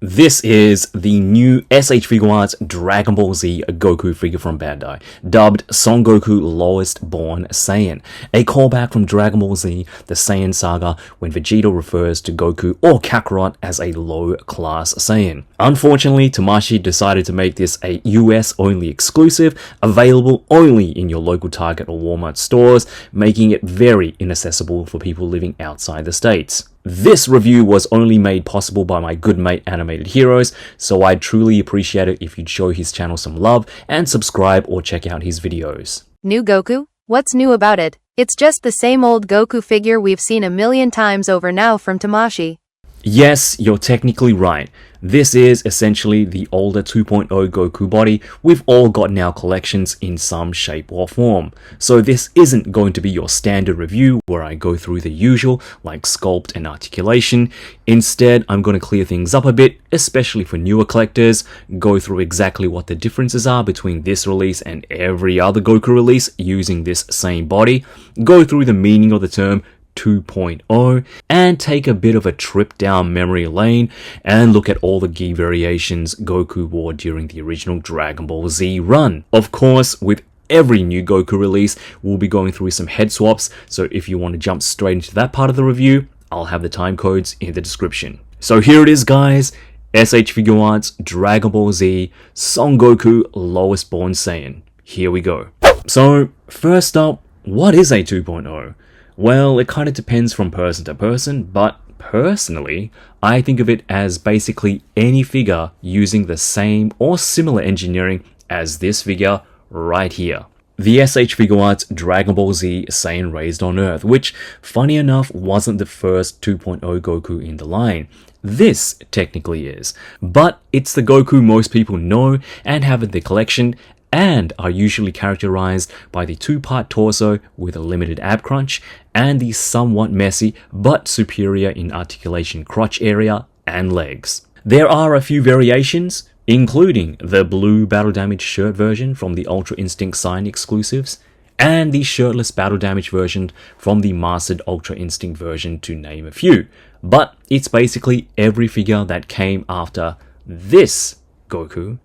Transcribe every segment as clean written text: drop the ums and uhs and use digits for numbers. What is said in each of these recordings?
This is the new S.H.FIGUARTS Dragon Ball Z Goku figure from Bandai, dubbed Son Goku Lowest Born Saiyan, a callback from Dragon Ball Z, the Saiyan saga, when Vegeta refers to Goku or Kakarot as a low-class Saiyan. Unfortunately, Tamashii decided to make this a US-only exclusive, available only in your local Target or Walmart stores, making it very inaccessible for people living outside the States. This review was only made possible by my good mate Animated Heroes, so I'd truly appreciate it if you'd show his channel some love and subscribe or check out his videos. New Goku? What's new about it? It's just the same old Goku figure we've seen a million times over now from Tamashii. Yes, you're technically right. This is essentially the older 2.0 Goku body we've all got in our collections in some shape or form. So this isn't going to be your standard review where I go through the usual like sculpt and articulation. Instead, I'm going to clear things up a bit, especially for newer collectors, go through exactly what the differences are between this release and every other Goku release using this same body, go through the meaning of the term 2.0 and take a bit of a trip down memory lane and look at all the gi variations Goku wore during the original Dragon Ball Z run. Of course, with every new Goku release, we'll be going through some head swaps, so if you want to jump straight into that part of the review, I'll have the time codes in the description. So here it is, guys. S.H.FIGUARTS Dragon Ball Z Son Goku Lowest Born Saiyan. Here we go. So first up, what is a 2.0? Well, it kind of depends from person to person, but personally, I think of it as basically any figure using the same or similar engineering as this figure right here. The S.H.FIGUARTS Dragon Ball Z Saiyan Raised on Earth, which, funny enough, wasn't the first 2.0 Goku in the line. This technically is, but it's the Goku most people know and have in their collection, and are usually characterized by the two-part torso with a limited ab crunch and the somewhat messy but superior in articulation crotch area and legs. There are a few variations, including the blue Battle Damage shirt version from the Ultra Instinct Saiyan exclusives, and the shirtless Battle Damage version from the Mastered Ultra Instinct version, to name a few. But it's basically every figure that came after this Goku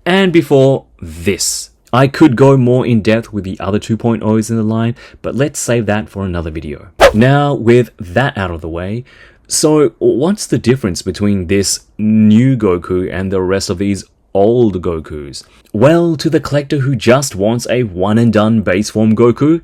and before this. I could go more in depth with the other 2.0s in the line, but let's save that for another video. Now, with that out of the way, so what's the difference between this new Goku and the rest of these old Gokus? Well, to the collector who just wants a one and done base form Goku,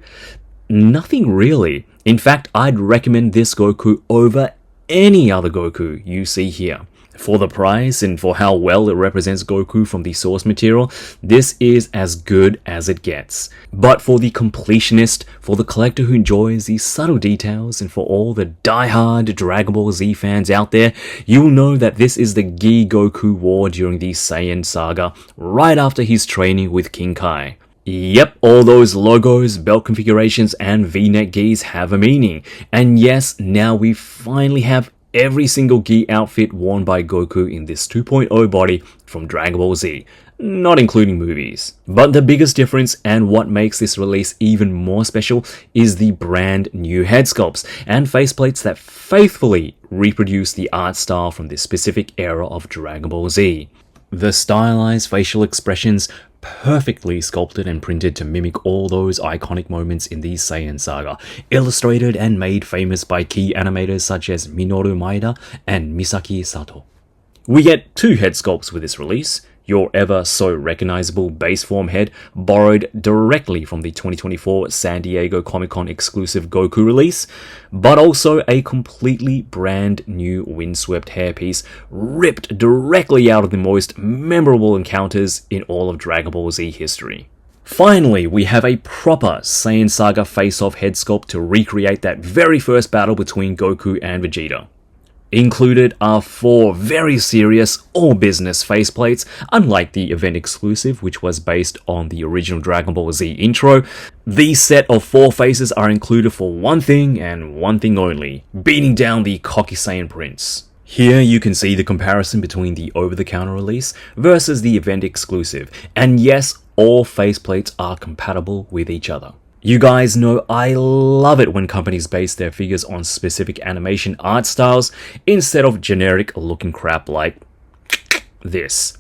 nothing really. In fact, I'd recommend this Goku over any other Goku you see here. For the price and for how well it represents Goku from the source material, this is as good as it gets. But for the completionist, for the collector who enjoys the subtle details, and for all the die-hard Dragon Ball Z fans out there, you'll know that this is the gi Goku wore during the Saiyan saga, right after his training with King Kai. Yep, all those logos, belt configurations, and V-neck gis have a meaning. And yes, now we finally have every single gi outfit worn by Goku in this 2.0 body from Dragon Ball Z, not including movies. But the biggest difference, and what makes this release even more special, is the brand new head sculpts and faceplates that faithfully reproduce the art style from this specific era of Dragon Ball Z. The stylized facial expressions, perfectly sculpted and printed to mimic all those iconic moments in the Saiyan saga, illustrated and made famous by key animators such as Minoru Maeda and Misaki Sato. We get two head sculpts with this release, your ever so recognizable base form head borrowed directly from the 2024 San Diego Comic-Con exclusive Goku release, but also a completely brand new windswept hairpiece ripped directly out of the most memorable encounters in all of Dragon Ball Z history. Finally, we have a proper Saiyan Saga face-off head sculpt to recreate that very first battle between Goku and Vegeta. Included are 4 very serious, all-business faceplates, unlike the event exclusive, which was based on the original Dragon Ball Z intro. These set of 4 faces are included for one thing and one thing only: beating down the cocky Saiyan Prince. Here you can see the comparison between the over-the-counter release versus the event exclusive, and yes, all faceplates are compatible with each other. You guys know I love it when companies base their figures on specific animation art styles instead of generic looking crap like this.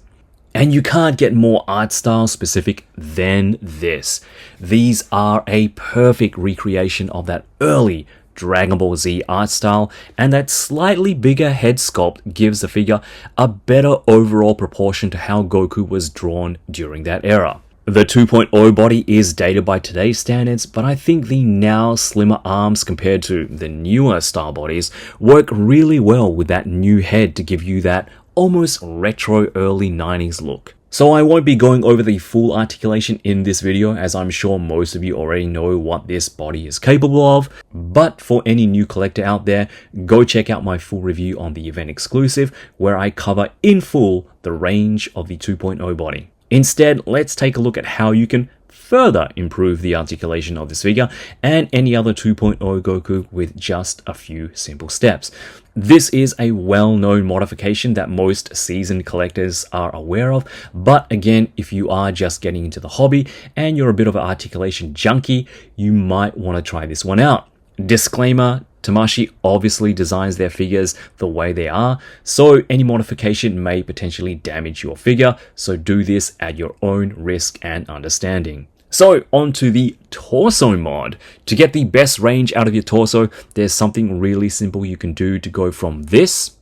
And you can't get more art style specific than this. These are a perfect recreation of that early Dragon Ball Z art style, and that slightly bigger head sculpt gives the figure a better overall proportion to how Goku was drawn during that era. The 2.0 body is dated by today's standards, but I think the now slimmer arms compared to the newer style bodies work really well with that new head to give you that almost retro early 90s look. So I won't be going over the full articulation in this video, as I'm sure most of you already know what this body is capable of, but for any new collector out there, go check out my full review on the event exclusive where I cover in full the range of the 2.0 body. Instead, let's take a look at how you can further improve the articulation of this figure and any other 2.0 Goku with just a few simple steps. This is a well-known modification that most seasoned collectors are aware of, but again, if you are just getting into the hobby and you're a bit of an articulation junkie, you might want to try this one out. Disclaimer, Tamashii obviously designs their figures the way they are, so any modification may potentially damage your figure, so do this at your own risk and understanding. So, on to the torso mod. To get the best range out of your torso, there's something really simple you can do to go from this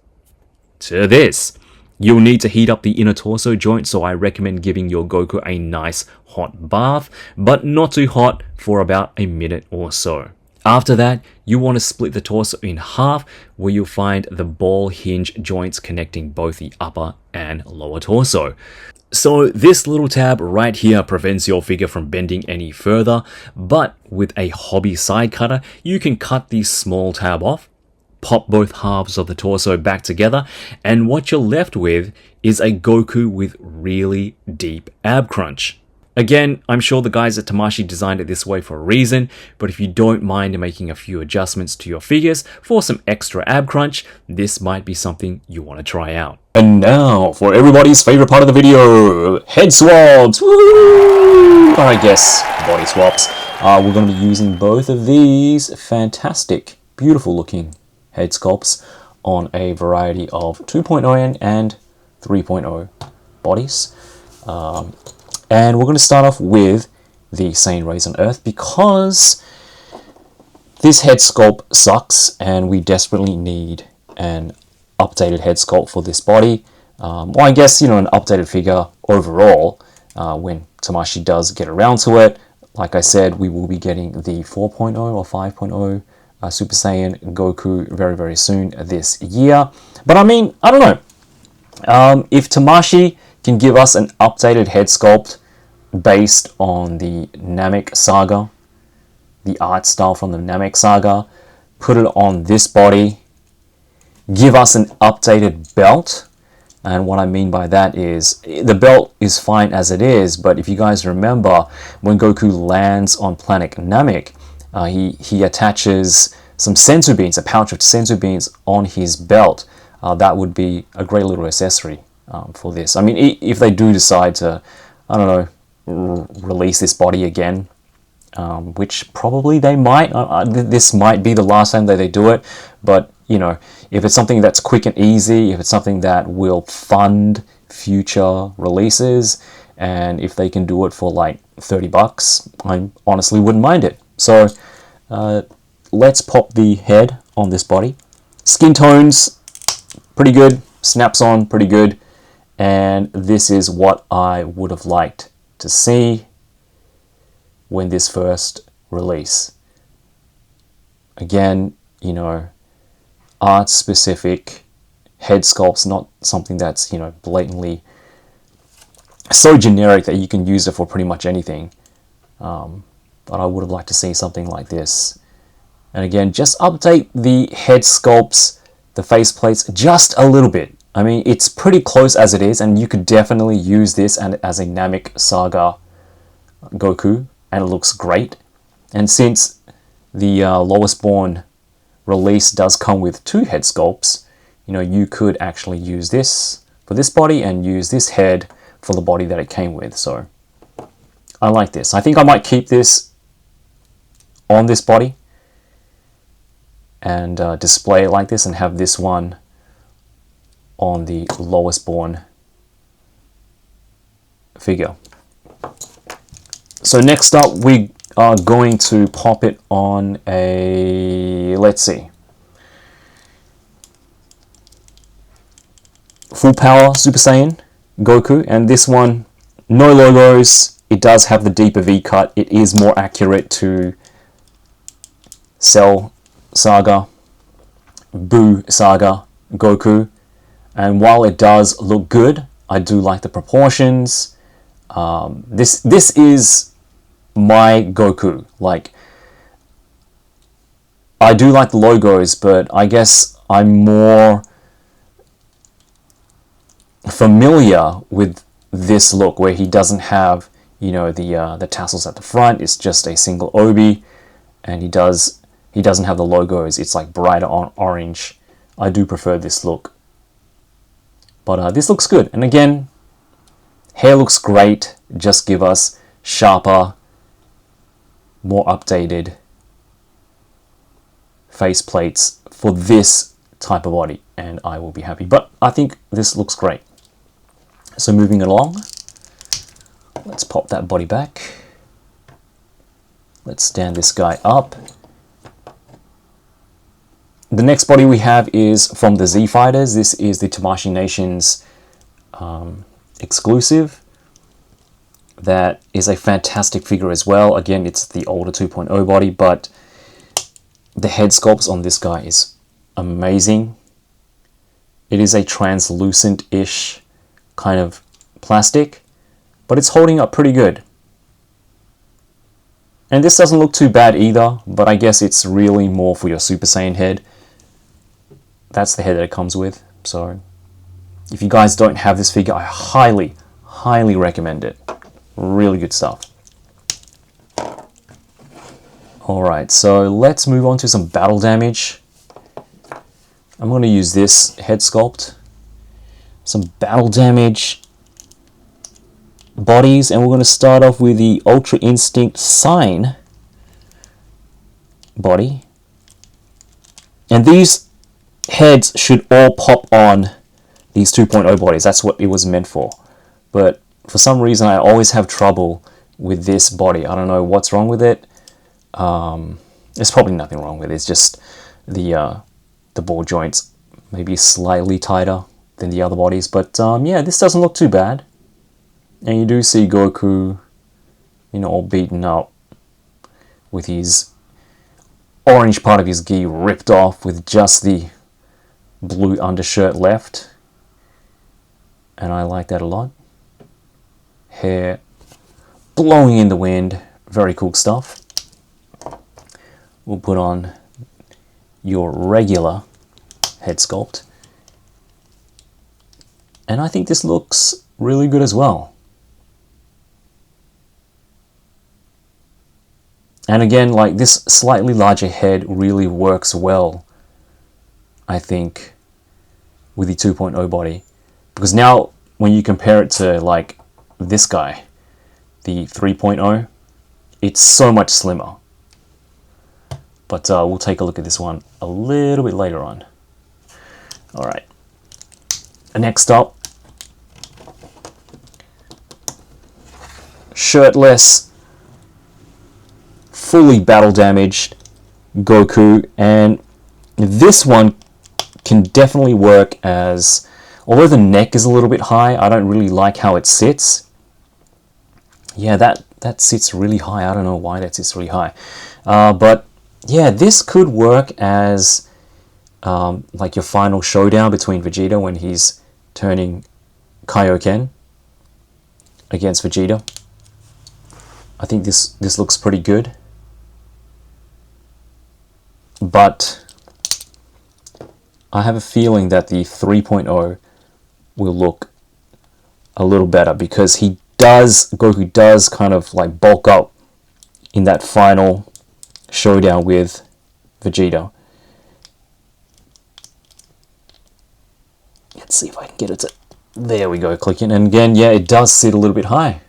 to this. You'll need to heat up the inner torso joint, so I recommend giving your Goku a nice hot bath, but not too hot, for about a minute or so. After that, you want to split the torso in half, where you'll find the ball hinge joints connecting both the upper and lower torso. So this little tab right here prevents your figure from bending any further, but with a hobby side cutter, you can cut the small tab off, pop both halves of the torso back together, and what you're left with is a Goku with really deep ab crunch. Again, I'm sure the guys at Tamashii designed it this way for a reason, but if you don't mind making a few adjustments to your figures for some extra ab crunch, this might be something you want to try out. And now, for everybody's favorite part of the video, head swaps! Woo! Or I guess, body swaps. We're going to be using both of these fantastic, beautiful looking head sculpts on a variety of 2.0 and 3.0 bodies. And we're going to start off with the Saiyan Rays on Earth because this head sculpt sucks and we desperately need an updated head sculpt for this body. Well, I guess, an updated figure overall when Tamashii does get around to it. Like I said, we will be getting the 4.0 or 5.0 Super Saiyan Goku very, very soon this year. But I mean, I don't know. If Tamashii can give us an updated head sculpt based on the Namek saga, the art style from the Namek saga, put it on this body, give us an updated belt. And what I mean by that is the belt is fine as it is, but if you guys remember when Goku lands on planet Namek, he attaches some senzu beans, a pouch of senzu beans on his belt. That would be a great little accessory for this. I mean, if they do decide to, I don't know, release this body again, which probably they might. This might be the last time that they do it, but if it's something that's quick and easy, if it's something that will fund future releases, and if they can do it for like $30, I honestly wouldn't mind it. So let's pop the head on this body. Skin tones, pretty good. Snaps on, pretty good. And this is what I would have liked to see when this first release. Again, art specific head sculpts, not something that's blatantly so generic that you can use it for pretty much anything. But I would have liked to see something like this. And again, just update the head sculpts, the face plates just a little bit. I mean, it's pretty close as it is, and you could definitely use this as a Namek Saga Goku, and it looks great. And since the Lowest Born release does come with 2 head sculpts, you could actually use this for this body and use this head for the body that it came with. So I like this. I think I might keep this on this body and display it like this, and have this one on the Lowest Born figure. So next up, we are going to pop it on a, let's see, full power Super Saiyan Goku, and this one, no logos. It does have the deeper V cut. It is more accurate to Cell Saga, Buu Saga Goku, and while it does look good, I do like the proportions. This is my Goku. Like, I do like the logos, but I guess I'm more familiar with this look where he doesn't have, you know, the tassels at the front. It's just a single obi, and he doesn't have the logos. It's like brighter orange. I do prefer this look, but this looks good. And again, hair looks great. Just give us sharper, more updated face plates for this type of body, and I will be happy. But I think this looks great. So moving along, let's pop that body back. Let's stand this guy up. The next body we have is from the Z Fighters. This is the Tamashii Nations exclusive. That is a fantastic figure as well. Again, it's the older 2.0 body, but the head sculpts on this guy is amazing. It is a translucent-ish kind of plastic, but it's holding up pretty good. And this doesn't look too bad either, but I guess it's really more for your Super Saiyan head. That's the head that it comes with. So if you guys don't have this figure, I highly, highly recommend it. Really good stuff. Alright, so let's move on to some battle damage. I'm going to use this head sculpt. Some battle damage bodies, and we're going to start off with the Ultra Instinct Saiyan body. And these heads should all pop on these 2.0 bodies. That's what it was meant for. But for some reason, I always have trouble with this body. I don't know what's wrong with it. There's probably nothing wrong with it. It's just the ball joints maybe slightly tighter than the other bodies. But yeah, this doesn't look too bad. And you do see Goku, you know, all beaten up with his orange part of his gi ripped off with just the blue undershirt left. And I like that a lot. Hair blowing in the wind. Very cool stuff. We'll put on your regular head sculpt. And I think this looks really good as well. And again, like, this slightly larger head really works well, I think, with the 2.0 body. Because now, when you compare it to, like, this guy, the 3.0, it's so much slimmer. But we'll take a look at this one a little bit later on. Alright. Next up, shirtless, fully battle damaged Goku, and this one can definitely work as, although the neck is a little bit high, I don't really like how it sits. Yeah, that sits really high. I don't know why that sits really high. But yeah, this could work as like your final showdown between Vegeta when he's turning Kaioken against Vegeta. I think this looks pretty good. But I have a feeling that the 3.0 will look a little better because Goku does kind of like bulk up in that final showdown with Vegeta. Let's see if I can get it to, there we go, clicking. And again, yeah, it does sit a little bit high.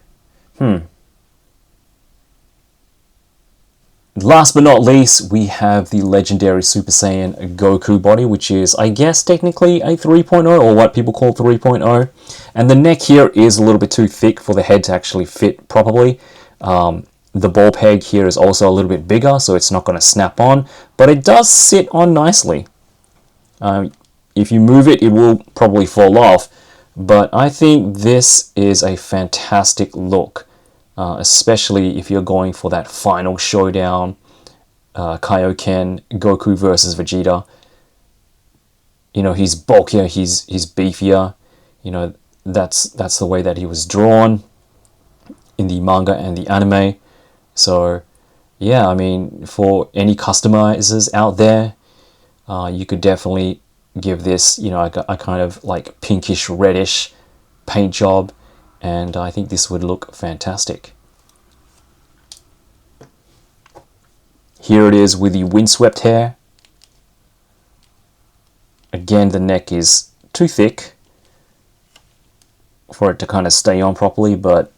Last but not least, we have the legendary Super Saiyan Goku body, which is, I guess, technically a 3.0, or what people call 3.0. And the neck here is a little bit too thick for the head to actually fit properly. The ball peg here is also a little bit bigger, so it's not going to snap on, but it does sit on nicely. If you move it, it will probably fall off, but I think this is a fantastic look. Especially if you're going for that final showdown, Kaioken, Goku versus Vegeta. You know, he's bulkier, he's beefier. You know, that's the way that he was drawn in the manga and the anime. So, yeah, I mean, for any customizers out there, you could definitely give this, you know, a kind of like pinkish reddish paint job. And I think this would look fantastic. Here it is with the windswept hair. Again, the neck is too thick for it to kind of stay on properly, but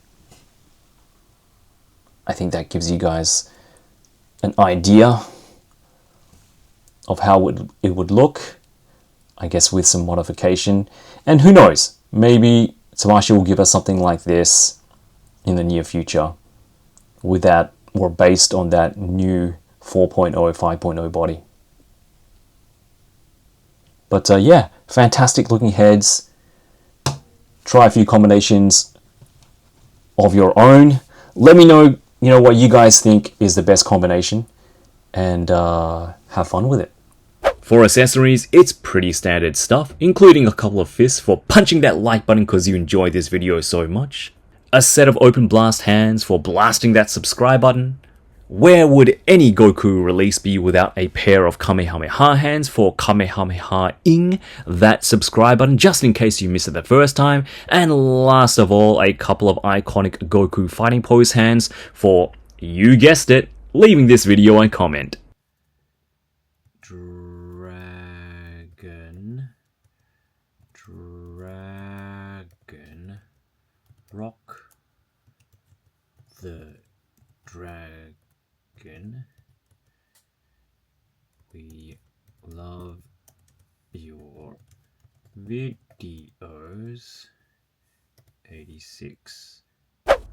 I think that gives you guys an idea of how it would look, I guess with some modification. And who knows, maybe Tamashii will give us something like this in the near future with that, or based on that new 4.0, 5.0 body. But yeah, fantastic looking heads. Try a few combinations of your own. Let me know, you know, what you guys think is the best combination, and have fun with it. For accessories, it's pretty standard stuff, including a couple of fists for punching that like button because you enjoyed this video so much, a set of open blast hands for blasting that subscribe button. Where would any Goku release be without a pair of Kamehameha hands for Kamehameha-ing that subscribe button, just in case you missed it the first time, and last of all, a couple of iconic Goku fighting pose hands for, you guessed it, leaving this video a comment. Dragon, rock the dragon. We love your videos. 86.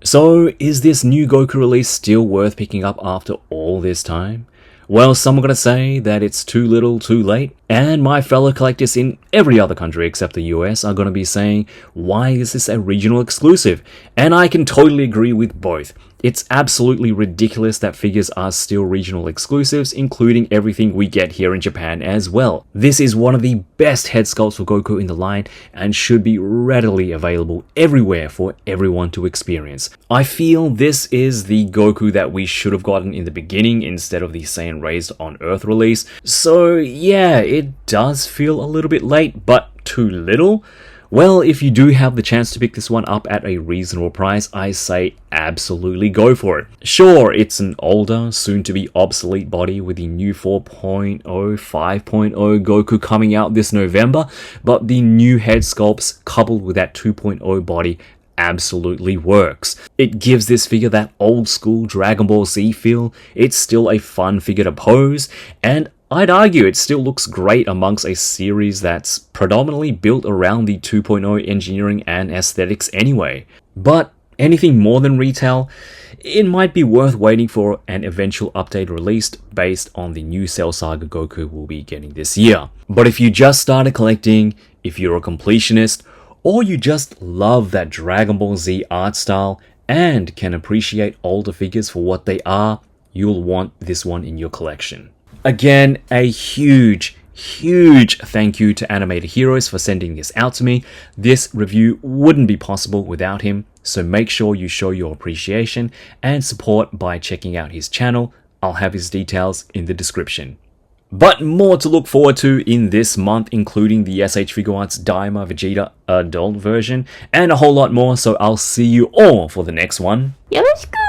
So, is this new Goku release still worth picking up after all this time? Well, some are going to say that it's too little too late, and my fellow collectors in every other country except the US are going to be saying, why is this a regional exclusive? And I can totally agree with both. It's absolutely ridiculous that figures are still regional exclusives, including everything we get here in Japan as well. This is one of the best head sculpts for Goku in the line and should be readily available everywhere for everyone to experience. I feel this is the Goku that we should have gotten in the beginning instead of the Saiyan Raised on Earth release. So yeah, it does feel a little bit late, but too little. Well, if you do have the chance to pick this one up at a reasonable price, I say absolutely go for it. Sure, it's an older, soon-to-be obsolete body with the new 4.0, 5.0 Goku coming out this November, but the new head sculpts coupled with that 2.0 body absolutely works. It gives this figure that old school Dragon Ball Z feel, it's still a fun figure to pose, and I'd argue it still looks great amongst a series that's predominantly built around the 2.0 engineering and aesthetics anyway. But anything more than retail, it might be worth waiting for an eventual update released based on the new Cell Saga Goku we'll be getting this year. But if you just started collecting, if you're a completionist, or you just love that Dragon Ball Z art style and can appreciate older figures for what they are, you'll want this one in your collection. Again, a huge thank you to Animated Heroes for sending this out to me. This review wouldn't be possible without him, so make sure you show your appreciation and support by checking out his channel. I'll have his details in the description. But more to look forward to in this month, including the S.H.FIGUARTS Daima Vegeta adult version, and a whole lot more, so I'll see you all for the next one. Yoroshiku!